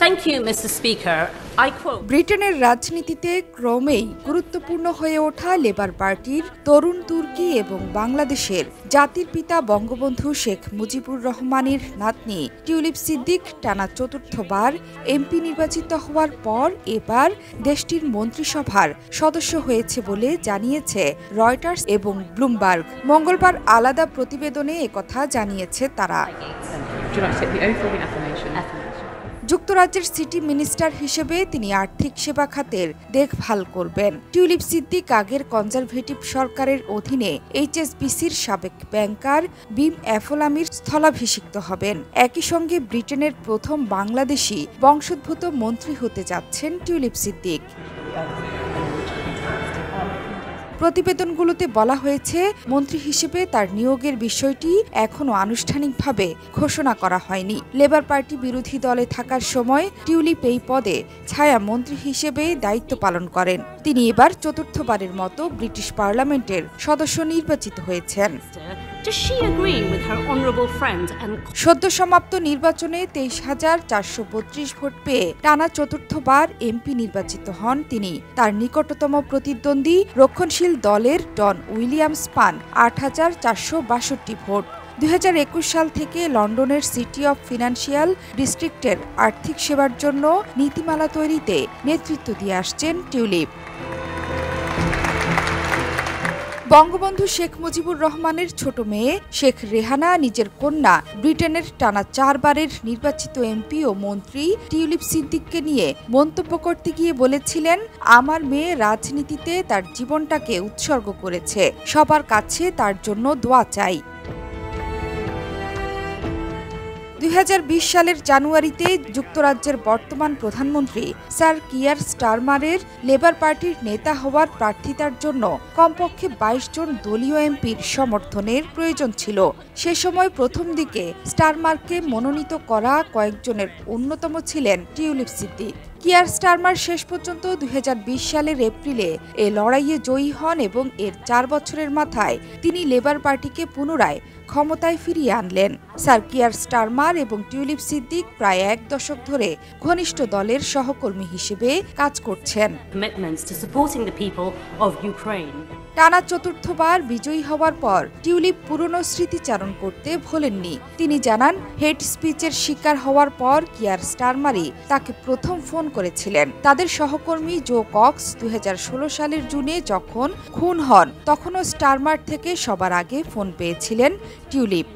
Thank you, Mr. Speaker. I quote, ব্রিটেনের রাজনীতিতে ক্রমেই গুরুত্বপূর্ণ হয়ে ওঠা লেবার পার্টির তরুণ তুর্কি এবং বাংলাদেশের জাতির পিতা বঙ্গবন্ধু শেখ মুজিবুর রহমানের নাতনি টিউলিপ সিদ্দিক টানা চতুর্থবার এমপি নির্বাচিত হওয়ার পর এবার দেশটির মন্ত্রিসভার সদস্য হয়েছে বলে জানিয়েছে রয়টার্স এবং ব্লুমবার্গ। মঙ্গলবার আলাদা প্রতিবেদনে একথা জানিয়েছে তারা। যুক্তরাজ্যের সিটি মিনিস্টার হিসেবে তিনি আর্থিক সেবা খাতের দেখভাল করবেন। টিউলিপ সিদ্দিক আগের কনজারভেটিভ সরকারের অধীনে এইচএসবিসির সাবেক ব্যাংকার বিম এফোলামির স্থলাভিষিক্ত হবেন। একই সঙ্গে ব্রিটেনের প্রথম বাংলাদেশি বংশোদ্ভূত মন্ত্রী হতে যাচ্ছেন টিউলিপ সিদ্দিক। প্রতিবেদনগুলোতে বলা হয়েছে, মন্ত্রী হিসেবে তার নিয়োগের বিষয়টি এখনও আনুষ্ঠানিকভাবে ঘোষণা করা হয়নি। লেবার পার্টি বিরোধী দলে থাকার সময় টিউলিপ এই পদে ছায়া মন্ত্রী হিসেবে দায়িত্ব পালন করেন। তিনি এবার চতুর্থবারের মতো ব্রিটিশ পার্লামেন্টের সদস্য নির্বাচিত হয়েছেন। সদ্য সমাপ্ত নির্বাচনে ২৩,৪৩২ ভোট পেয়ে টানা চতুর্থবার এমপি নির্বাচিত হন তিনি। তার নিকটতম প্রতিদ্বন্দ্বী রক্ষণশীল দলের ডন উইলিয়ামস পান ৮,৪৬২ ভোট। ২০২১ সাল থেকে লন্ডনের সিটি অব ফিনান্সিয়াল ডিস্ট্রিক্টের আর্থিক সেবার জন্য নীতিমালা তৈরিতে নেতৃত্ব দিয়ে আসছেন টিউলিপ। বঙ্গবন্ধু শেখ মুজিবুর রহমানের ছোট মেয়ে শেখ রেহানা নিজের কন্যা ব্রিটেনের টানা ৪ বারের নির্বাচিত এমপি ও মন্ত্রী টিউলিপ সিদ্দিককে নিয়ে মন্তব্য করতে গিয়ে বলেছিলেন, আমার মেয়ে রাজনীতিতে তার জীবনটাকে উৎসর্গ করেছে, সবার কাছে তার জন্য দোয়া চাই। ২০২০ সালের জানুয়ারিতে যুক্তরাজ্যের বর্তমান প্রধানমন্ত্রী স্যার কিয়ার স্টারমারের লেবার পার্টির নেতা হওয়ার প্রার্থিতার জন্য কমপক্ষে ২২ জন দলীয় এমপির সমর্থনের প্রয়োজন ছিল। সে সময় প্রথম দিকে স্টারমারকে মনোনীত করা কয়েকজনের অন্যতম ছিলেন টিউলিপ সিদ্দিক। কিয়ার স্টারমার শেষ পর্যন্ত ২০২০ সালের এপ্রিলে এ লড়াইয়ে জয়ী হন এবং এর ৪ বছরের মাথায় তিনি লেবার পার্টিকে পুনরায় ক্ষমতায় ফিরিয়ে আনলেন। স্যার কিয়ার স্টারমার এবং টিউলিপ সিদ্দিক প্রায় ১ দশক ধরে ঘনিষ্ঠ দলের সহকর্মী হিসেবে কাজ করছেন। টানা চতুর্থবার বিজয়ী হওয়ার পর টিউলিপ পুরনো স্মৃতিচারণ করতে ভোলেননি। তিনি জানান, হেড স্পিচের শিকার হওয়ার পর কিয়ার স্টারমারই তাকে প্রথম ফোন করেছিলেন। তাদের সহকর্মী জো কক্স ২০১৬ সালের জুনে যখন খুন হন, তখনও স্টারমার থেকে সবার আগে ফোন পেয়েছিলেন টিউলিপ।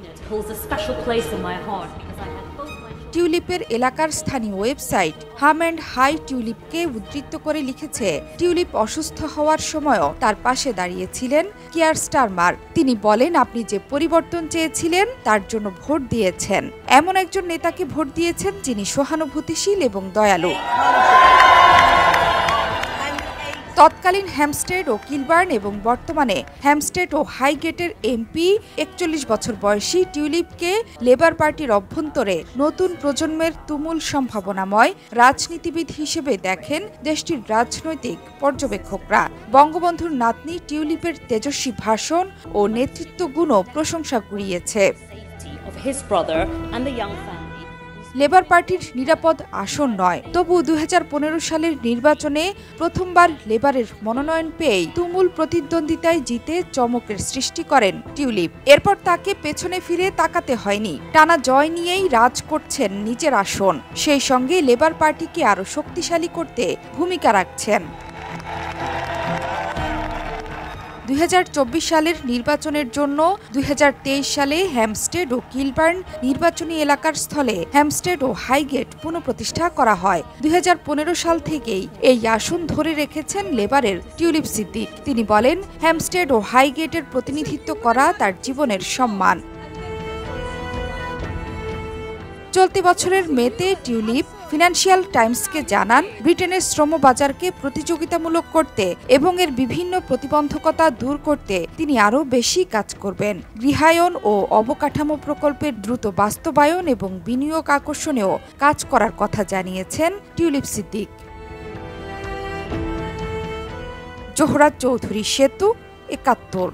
টিউলিপের এলাকার স্থানীয় ওয়েবসাইট হাম অ্যান্ড হাই টিউলিপকে উদ্ধৃত করে লিখেছে, টিউলিপ অসুস্থ হওয়ার সময়ও তার পাশে দাঁড়িয়েছিলেন কিয়ার স্টারমার। তিনি বলেন, আপনি যে পরিবর্তন চেয়েছিলেন তার জন্য ভোট দিয়েছেন। এমন একজন নেতাকে ভোট দিয়েছেন যিনি সহানুভূতিশীল এবং দয়ালু। তৎকালীন হ্যামস্টেড ও কিলবার্ন এবং বর্তমানে হ্যামস্টেড ও হাইগেটের এমপি ৪১ বছর বয়সী টিউলিপকে লেবার পার্টির অভ্যন্তরে নতুন প্রজন্মের তুমুল সম্ভাবনাময় রাজনীতিবিদ হিসেবে দেখেন দেশটির রাজনৈতিক পর্যবেক্ষকরা। বঙ্গবন্ধুর নাতনি টিউলিপের তেজস্বী ভাষণ ও নেতৃত্ব গুণও প্রশংসা কুড়িয়েছে। লেবার পার্টির নিরাপদ আসন নয়, তবু ২০১৫ সালের নির্বাচনে প্রথমবার লেবারের মনোনয়ন পেয়েই তুমুল প্রতিদ্বন্দ্বিতায় জিতে চমকের সৃষ্টি করেন টিউলিপ। এরপর তাকে পেছনে ফিরে তাকাতে হয়নি। টানা জয় নিয়েই রাজ করছেন নিজের আসন, সেই সঙ্গে লেবার পার্টিকে আরও শক্তিশালী করতে ভূমিকা রাখছেন। ২০২৪ সালের নির্বাচনের জন্য ২০২৩ সালে হ্যামস্টেড ও কিলবার্ন নির্বাচনী এলাকার স্থলে হ্যামস্টেড ও হাইগেট পুনঃপ্রতিষ্ঠা করা হয়। ২০১৫ সাল থেকেই এই আসন ধরে রেখেছেন লেবারের টিউলিপ সিদ্দিক। তিনি বলেন, হ্যামস্টেড ও হাইগেটের প্রতিনিধিত্ব করা তার জীবনের সম্মান। চলতি বছরের মেতে টিউলিপ ফিনান্সিয়াল টাইমসকে জানান, ব্রিটেনের শ্রম বাজারকে প্রতিযোগিতামূলক করতে এবং এর বিভিন্ন প্রতিবন্ধকতা দূর করতে তিনি আরও বেশি কাজ করবেন। গৃহায়ন ও অবকাঠামো প্রকল্পের দ্রুত বাস্তবায়ন এবং বিনিয়োগ আকর্ষণেও কাজ করার কথা জানিয়েছেন টিউলিপ সিদ্দিক। জোহরা চৌধুরী সেতু, ৭১।